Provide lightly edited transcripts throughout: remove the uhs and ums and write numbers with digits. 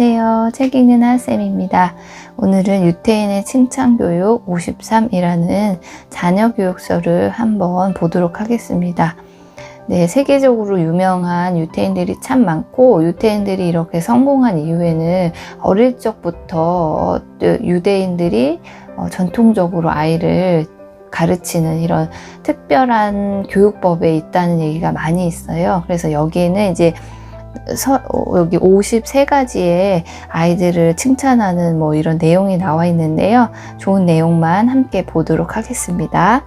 안녕하세요. 책 읽는 하쌤입니다. 오늘은 유태인의 칭찬교육 53이라는 자녀교육서를 한번 보도록 하겠습니다. 네, 세계적으로 유명한 유태인들이 참 많고, 유태인들이 이렇게 성공한 이유에는 어릴 적부터 유대인들이 전통적으로 아이를 가르치는 이런 특별한 교육법에 있다는 얘기가 많이 있어요. 그래서 여기에는 이제 여기 53가지의 아이들을 칭찬하는 이런 내용이 나와 있는데요. 좋은 내용만 함께 보도록 하겠습니다.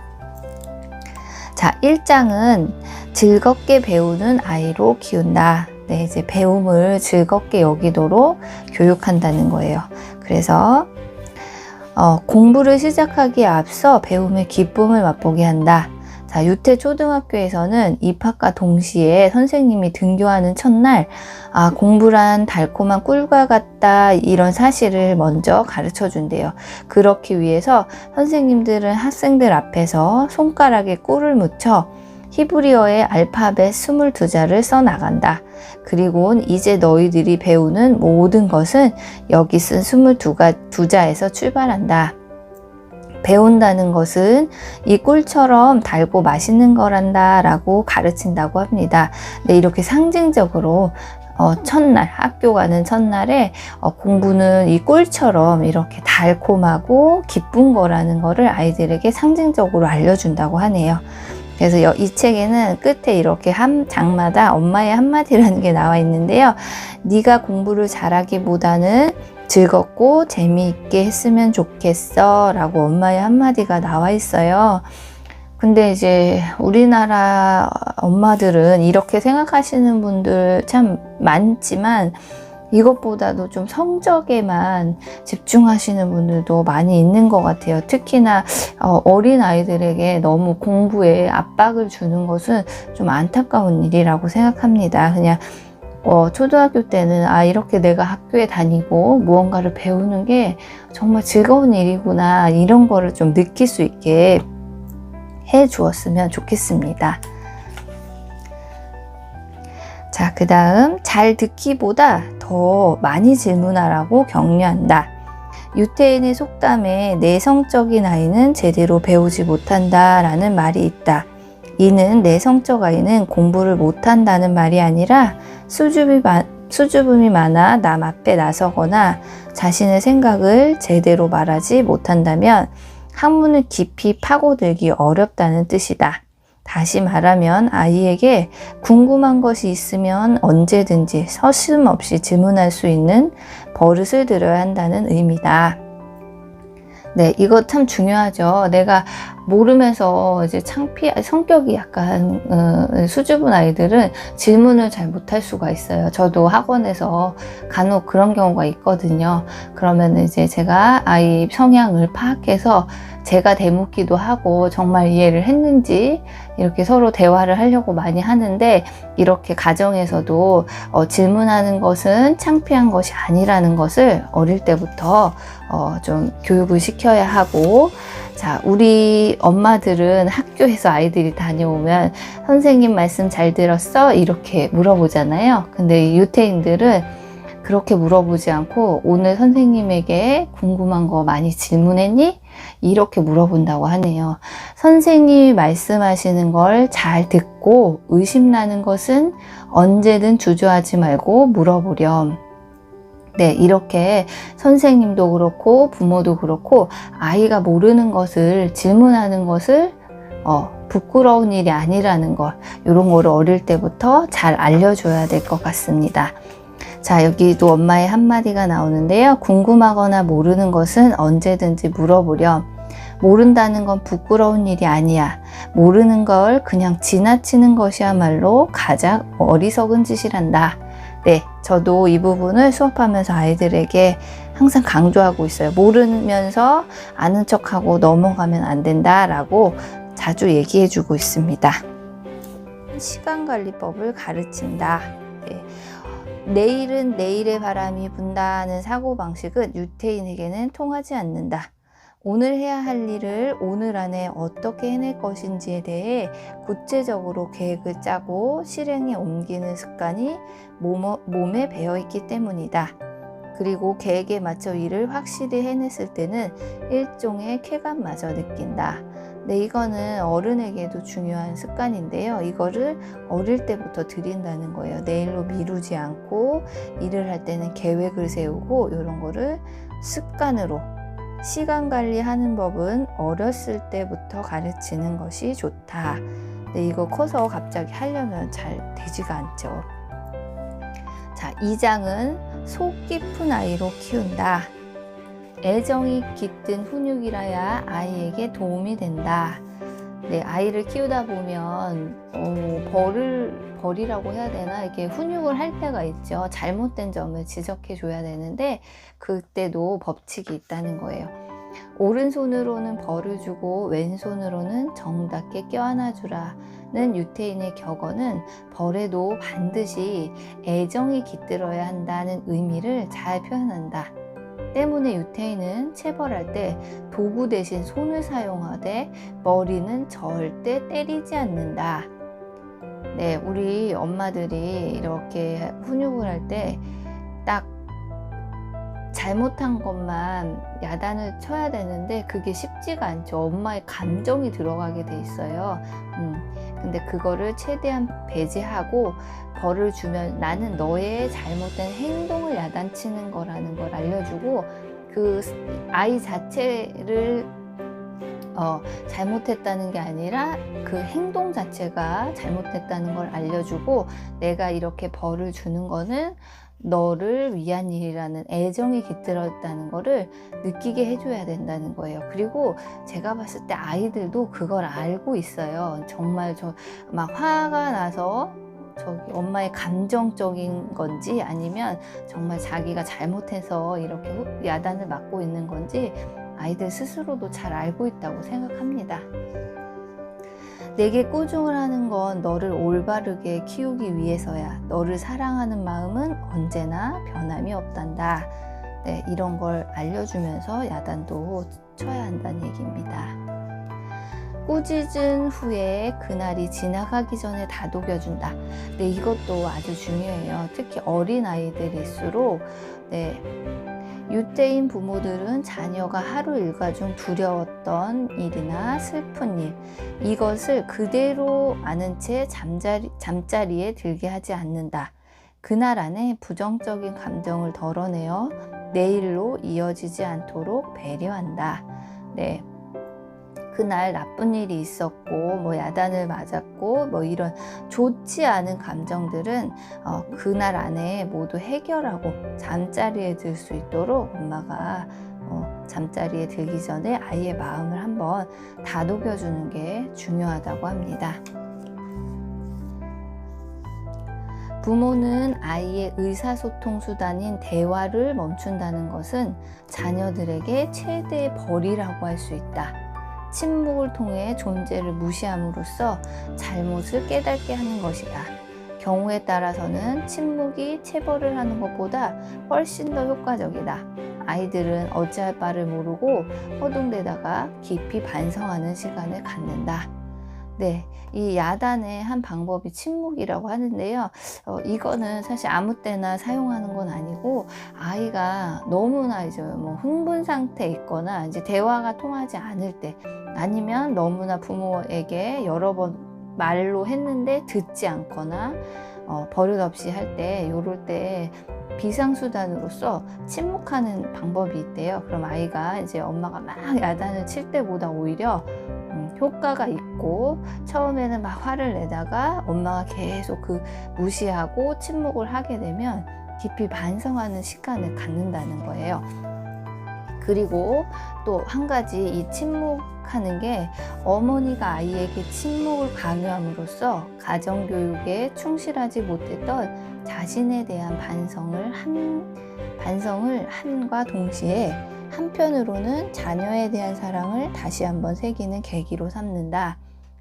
자, 1장은 즐겁게 배우는 아이로 키운다. 네, 이제 배움을 즐겁게 여기도록 교육한다는 거예요. 그래서 공부를 시작하기에 앞서 배움의 기쁨을 맛보게 한다. 자, 유태 초등학교에서는 입학과 동시에 선생님이 등교하는 첫날, 공부란 달콤한 꿀과 같다, 이런 사실을 먼저 가르쳐 준대요. 그렇기 위해서 선생님들은 학생들 앞에서 손가락에 꿀을 묻혀 히브리어의 알파벳 22자를 써 나간다. 그리고 이제 너희들이 배우는 모든 것은 여기 쓴 22자에서 출발한다. 배운다는 것은 이 꿀처럼 달고 맛있는 거란다 라고 가르친다고 합니다. 네, 이렇게 상징적으로 첫날, 학교 가는 첫날에 공부는 이 꿀처럼 이렇게 달콤하고 기쁜 거라는 거를 아이들에게 상징적으로 알려준다고 하네요. 그래서 이 책에는 끝에 이렇게 한 장마다 엄마의 한마디라는 게 나와 있는데요. 네가 공부를 잘하기보다는 즐겁고 재미있게 했으면 좋겠어 라고 엄마의 한마디가 나와 있어요. 근데 이제 우리나라 엄마들은 이렇게 생각하시는 분들 참 많지만 이것보다도 좀 성적에만 집중하시는 분들도 많이 있는 것 같아요. 특히나 어린 아이들에게 너무 공부에 압박을 주는 것은 좀 안타까운 일이라고 생각합니다. 그냥 초등학교 때는 이렇게 내가 학교에 다니고 무언가를 배우는 게 정말 즐거운 일이구나, 이런 거를 좀 느낄 수 있게 해 주었으면 좋겠습니다. 자, 그 다음 잘 듣기보다 더 많이 질문하라고 격려한다. 유태인의 속담에 내성적인 아이는 제대로 배우지 못한다 라는 말이 있다. 이는 내성적 아이는 공부를 못한다는 말이 아니라 수줍음이 많아 남 앞에 나서거나 자신의 생각을 제대로 말하지 못한다면 학문을 깊이 파고들기 어렵다는 뜻이다. 다시 말하면 아이에게 궁금한 것이 있으면 언제든지 서슴없이 질문할 수 있는 버릇을 들여야 한다는 의미다. 네, 이거 참 중요하죠. 내가 모르면서 이제 성격이 약간 수줍은 아이들은 질문을 잘 못할 수가 있어요. 저도 학원에서 간혹 그런 경우가 있거든요. 그러면 이제 제가 아이 성향을 파악해서 제가 대묻기도 하고 정말 이해를 했는지 이렇게 서로 대화를 하려고 많이 하는데, 이렇게 가정에서도 질문하는 것은 창피한 것이 아니라는 것을 어릴 때부터 좀 교육을 시켜야 하고, 자, 우리 엄마들은 학교에서 아이들이 다녀오면 선생님 말씀 잘 들었어? 이렇게 물어보잖아요. 근데 유태인들은 그렇게 물어보지 않고 오늘 선생님에게 궁금한 거 많이 질문했니? 이렇게 물어본다고 하네요. 선생님이 말씀하시는 걸 잘 듣고 의심나는 것은 언제든 주저하지 말고 물어보렴. 네, 이렇게 선생님도 그렇고 부모도 그렇고 아이가 모르는 것을 질문하는 것을 부끄러운 일이 아니라는 것, 이런 거를 어릴 때부터 잘 알려줘야 될 것 같습니다. 자, 여기도 엄마의 한마디가 나오는데요. 궁금하거나 모르는 것은 언제든지 물어보렴. 모른다는 건 부끄러운 일이 아니야. 모르는 걸 그냥 지나치는 것이야말로 가장 어리석은 짓이란다. 네, 저도 이 부분을 수업하면서 아이들에게 항상 강조하고 있어요. 모르면서 아는 척하고 넘어가면 안 된다라고 자주 얘기해주고 있습니다. 시간관리법을 가르친다. 네. 내일은 내일의 바람이 분다는 사고방식은 유태인에게는 통하지 않는다. 오늘 해야 할 일을 오늘 안에 어떻게 해낼 것인지에 대해 구체적으로 계획을 짜고 실행에 옮기는 습관이 몸에 배어 있기 때문이다. 그리고 계획에 맞춰 일을 확실히 해냈을 때는 일종의 쾌감마저 느낀다. 네, 이거는 어른에게도 중요한 습관인데요. 이거를 어릴 때부터 들인다는 거예요. 내일로 미루지 않고 일을 할 때는 계획을 세우고 이런 거를 습관으로 시간 관리하는 법은 어렸을 때부터 가르치는 것이 좋다. 네, 이거 커서 갑자기 하려면 잘 되지가 않죠. 자, 2장은 속 깊은 아이로 키운다. 애정이 깃든 훈육이라야 아이에게 도움이 된다. 네, 아이를 키우다 보면 벌이라고 해야 되나, 이렇게 훈육을 할 때가 있죠. 잘못된 점을 지적해 줘야 되는데 그때도 법칙이 있다는 거예요. 오른손으로는 벌을 주고 왼손으로는 정답게 껴안아 주라는 유태인의 격언은 벌에도 반드시 애정이 깃들어야 한다는 의미를 잘 표현한다. 때문에 유태인은 체벌할 때 도구 대신 손을 사용하되 머리는 절대 때리지 않는다. 네, 우리 엄마들이 이렇게 훈육을 할 때 딱 잘못한 것만 야단을 쳐야 되는데 그게 쉽지가 않죠. 엄마의 감정이 들어가게 돼 있어요. 근데 그거를 최대한 배제하고 벌을 주면 나는 너의 잘못된 행동을 야단치는 거라는 걸 알려주고, 그 아이 자체를 잘못했다는 게 아니라 그 행동 자체가 잘못했다는 걸 알려주고, 내가 이렇게 벌을 주는 거는 너를 위한 일이라는 애정이 깃들었다는 거를 느끼게 해줘야 된다는 거예요. 그리고 제가 봤을 때 아이들도 그걸 알고 있어요. 정말 막 화가 나서 엄마의 감정적인 건지 아니면 정말 자기가 잘못해서 이렇게 야단을 맞고 있는 건지 아이들 스스로도 잘 알고 있다고 생각합니다. 내게 꾸중을 하는 건 너를 올바르게 키우기 위해서야. 너를 사랑하는 마음은 언제나 변함이 없단다. 네, 이런 걸 알려주면서 야단도 쳐야 한다는 얘기입니다. 꾸짖은 후에 그날이 지나가기 전에 다독여준다. 네, 이것도 아주 중요해요. 특히 어린 아이들일수록 유태인 부모들은 자녀가 하루 일과 중 두려웠던 일이나 슬픈 일, 이것을 그대로 아는 채 잠자리에 들게 하지 않는다. 그날 안에 부정적인 감정을 덜어내어 내일로 이어지지 않도록 배려한다. 네. 그날 나쁜 일이 있었고 야단을 맞았고 이런 좋지 않은 감정들은 그날 안에 모두 해결하고 잠자리에 들 수 있도록 엄마가 잠자리에 들기 전에 아이의 마음을 한번 다독여 주는 게 중요하다고 합니다. 부모는 아이의 의사소통 수단인 대화를 멈춘다는 것은 자녀들에게 최대의 벌이라고 할 수 있다. 침묵을 통해 존재를 무시함으로써 잘못을 깨닫게 하는 것이다. 경우에 따라서는 침묵이 체벌을 하는 것보다 훨씬 더 효과적이다. 아이들은 어찌할 바를 모르고 허둥대다가 깊이 반성하는 시간을 갖는다. 네, 이 야단의 한 방법이 침묵이라고 하는데요. 이거는 사실 아무 때나 사용하는 건 아니고, 아이가 너무나 이제 흥분 상태에 있거나 이제 대화가 통하지 않을 때, 아니면 너무나 부모에게 여러 번 말로 했는데 듣지 않거나 버릇없이 할 때, 요럴 때 비상수단으로서 침묵하는 방법이 있대요. 그럼 아이가 이제 엄마가 막 야단을 칠 때보다 오히려 효과가 있고, 처음에는 막 화를 내다가 엄마가 계속 무시하고 침묵을 하게 되면 깊이 반성하는 시간을 갖는다는 거예요. 그리고 또 한 가지, 이 침묵하는 게 어머니가 아이에게 침묵을 강요함으로써 가정교육에 충실하지 못했던 자신에 대한 반성을 함과 동시에 한편으로는 자녀에 대한 사랑을 다시 한번 새기는 계기로 삼는다.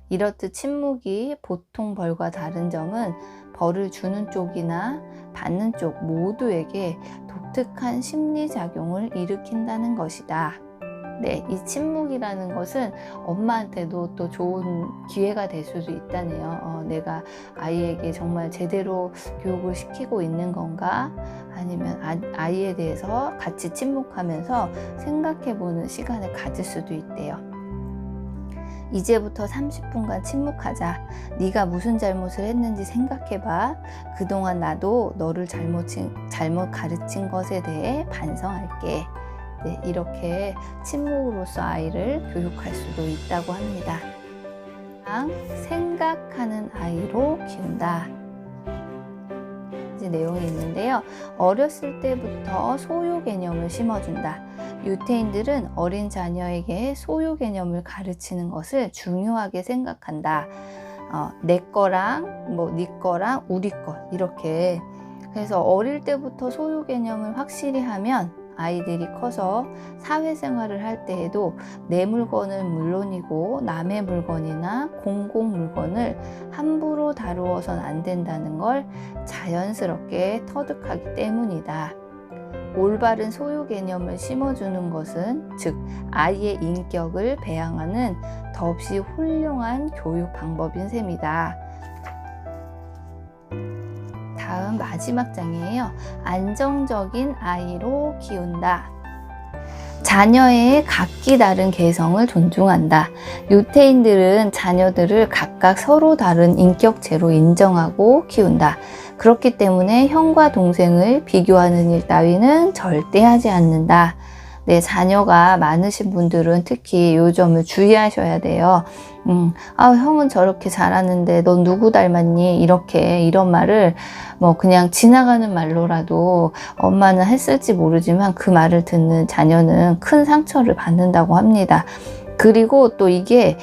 이렇듯 침묵이 보통 벌과 다른 점은 벌을 주는 쪽이나 받는 쪽 모두에게 독특한 심리작용을 일으킨다는 것이다. 네, 이 침묵이라는 것은 엄마한테도 또 좋은 기회가 될 수도 있다네요. 내가 아이에게 정말 제대로 교육을 시키고 있는 건가? 아니면 아이에 대해서 같이 침묵하면서 생각해보는 시간을 가질 수도 있대요. 이제부터 30분간 침묵하자. 네가 무슨 잘못을 했는지 생각해봐. 그동안 나도 너를 잘못 가르친 것에 대해 반성할게. 네, 이렇게 침묵으로써 아이를 교육할 수도 있다고 합니다. 생각하는 아이로 키운다. 이제 내용이 있는데요. 어렸을 때부터 소유 개념을 심어준다. 유태인들은 어린 자녀에게 소유 개념을 가르치는 것을 중요하게 생각한다. 내 거랑 네 거랑 우리 거 이렇게. 그래서 어릴 때부터 소유 개념을 확실히 하면 아이들이 커서 사회생활을 할 때에도 내 물건은 물론이고 남의 물건이나 공공 물건을 함부로 다루어선 안 된다는 걸 자연스럽게 터득하기 때문이다. 올바른 소유 개념을 심어주는 것은 즉 아이의 인격을 배양하는 더없이 훌륭한 교육 방법인 셈이다. 다음 마지막 장이에요. 안정적인 아이로 키운다. 자녀의 각기 다른 개성을 존중한다. 유태인들은 자녀들을 각각 서로 다른 인격체로 인정하고 키운다. 그렇기 때문에 형과 동생을 비교하는 일 따위는 절대 하지 않는다. 네, 자녀가 많으신 분들은 특히 이 점을 주의하셔야 돼요. 형은 저렇게 잘하는데 넌 누구 닮았니? 이런 말을 그냥 지나가는 말로라도 엄마는 했을지 모르지만 그 말을 듣는 자녀는 큰 상처를 받는다고 합니다. 그리고 또 이게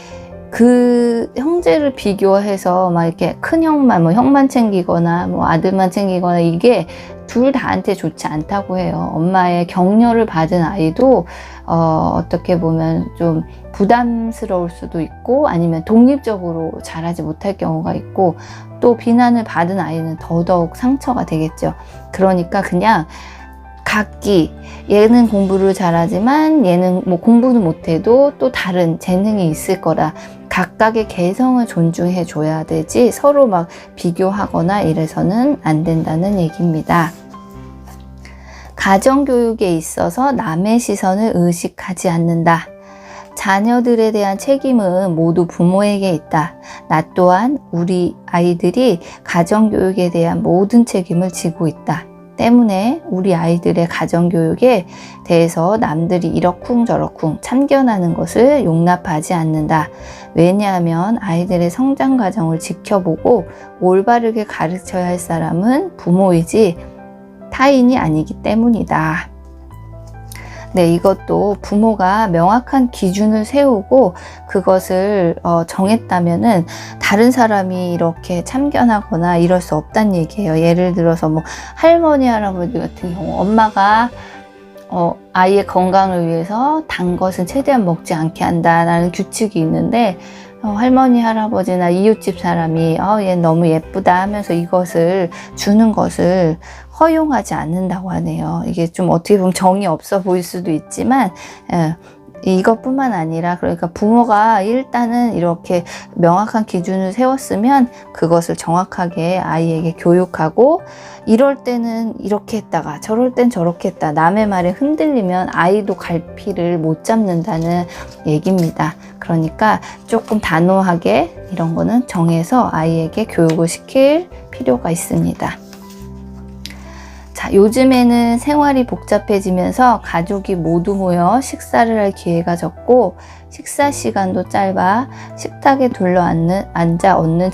그 형제를 비교해서 막 이렇게 큰 형만 챙기거나 아들만 챙기거나 이게 둘 다한테 좋지 않다고 해요. 엄마의 격려를 받은 아이도 어떻게 보면 좀 부담스러울 수도 있고 아니면 독립적으로 잘하지 못할 경우가 있고 또 비난을 받은 아이는 더더욱 상처가 되겠죠. 그러니까 그냥 각기 얘는 공부를 잘하지만 얘는 공부는 못해도 또 다른 재능이 있을 거라 각각의 개성을 존중해 줘야 되지 서로 막 비교하거나 이래서는 안 된다는 얘기입니다. 가정교육에 있어서 남의 시선을 의식하지 않는다. 자녀들에 대한 책임은 모두 부모에게 있다. 나 또한 우리 아이들이 가정교육에 대한 모든 책임을 지고 있다. 때문에 우리 아이들의 가정교육에 대해서 남들이 이러쿵저러쿵 참견하는 것을 용납하지 않는다. 왜냐하면 아이들의 성장 과정을 지켜보고 올바르게 가르쳐야 할 사람은 부모이지 타인이 아니기 때문이다. 네, 이것도 부모가 명확한 기준을 세우고 그것을 정했다면은 다른 사람이 이렇게 참견하거나 이럴 수 없다는 얘기예요. 예를 들어서 할머니, 할아버지 같은 경우 엄마가 아이의 건강을 위해서 단 것은 최대한 먹지 않게 한다라는 규칙이 있는데 할머니, 할아버지나 이웃집 사람이 얘 너무 예쁘다 하면서 이것을 주는 것을 허용하지 않는다고 하네요. 이게 좀 어떻게 보면 정이 없어 보일 수도 있지만 이것뿐만 아니라 그러니까 부모가 일단은 이렇게 명확한 기준을 세웠으면 그것을 정확하게 아이에게 교육하고 이럴 때는 이렇게 했다가 저럴 땐 저렇게 했다. 남의 말에 흔들리면 아이도 갈피를 못 잡는다는 얘기입니다. 그러니까 조금 단호하게 이런 거는 정해서 아이에게 교육을 시킬 필요가 있습니다. 자, 요즘에는 생활이 복잡해지면서 가족이 모두 모여 식사를 할 기회가 적고 식사 시간도 짧아 식탁에 앉아 얻는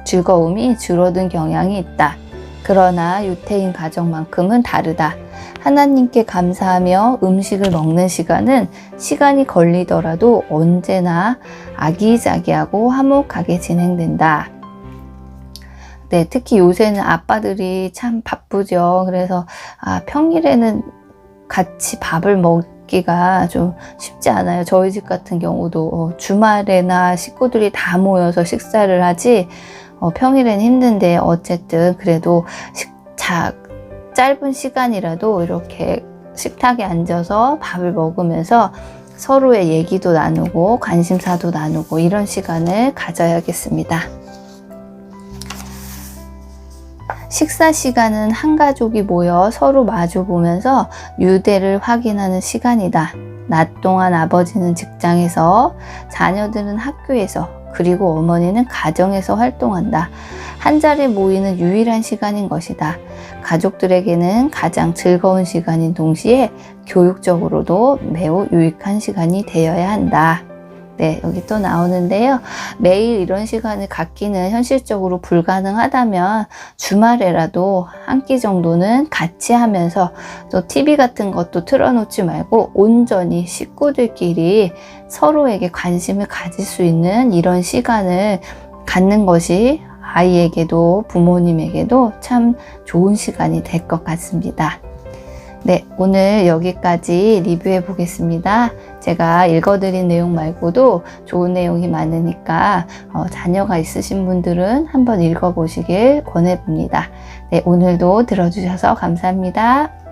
즐거움이 줄어든 경향이 있다. 그러나 유태인 가정만큼은 다르다. 하나님께 감사하며 음식을 먹는 시간이 걸리더라도 언제나 아기자기하고 화목하게 진행된다. 네, 특히 요새는 아빠들이 참 바쁘죠. 그래서 평일에는 같이 밥을 먹기가 좀 쉽지 않아요. 저희 집 같은 경우도 주말에나 식구들이 다 모여서 식사를 하지 평일에는 힘든데 어쨌든 그래도 짧은 시간이라도 이렇게 식탁에 앉아서 밥을 먹으면서 서로의 얘기도 나누고 관심사도 나누고 이런 시간을 가져야겠습니다. 식사 시간은 한 가족이 모여 서로 마주 보면서 유대를 확인하는 시간이다. 낮 동안 아버지는 직장에서, 자녀들은 학교에서, 그리고 어머니는 가정에서 활동한다. 한 자리에 모이는 유일한 시간인 것이다. 가족들에게는 가장 즐거운 시간인 동시에 교육적으로도 매우 유익한 시간이 되어야 한다. 네, 여기 또 나오는데요. 매일 이런 시간을 갖기는 현실적으로 불가능하다면 주말에라도 한 끼 정도는 같이 하면서 또 TV 같은 것도 틀어놓지 말고 온전히 식구들끼리 서로에게 관심을 가질 수 있는 이런 시간을 갖는 것이 아이에게도 부모님에게도 참 좋은 시간이 될 것 같습니다. 네, 오늘 여기까지 리뷰해 보겠습니다. 제가 읽어드린 내용 말고도 좋은 내용이 많으니까 자녀가 있으신 분들은 한번 읽어보시길 권해봅니다. 네, 오늘도 들어주셔서 감사합니다.